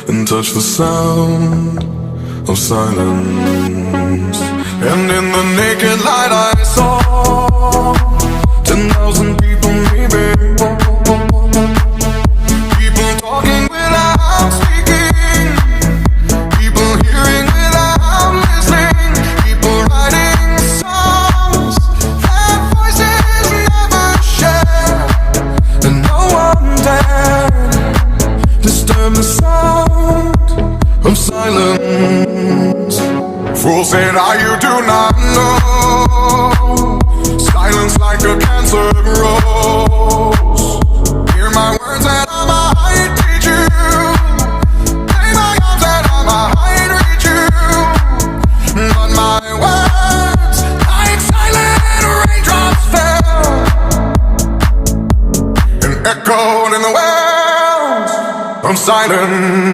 and touch the sound of silence. And in the naked light I saw 10,000 people, maybe. People talking without speaking, people hearing without listening, people writing songs that voices never share, and no one dared disturb the sound of silence. Fool said, you do not know. Silence like a cancer grows. Hear my words and I might teach you. Play my arms and I might reach you. But my words, like silent raindrops, fell and echoed in the wells of silence.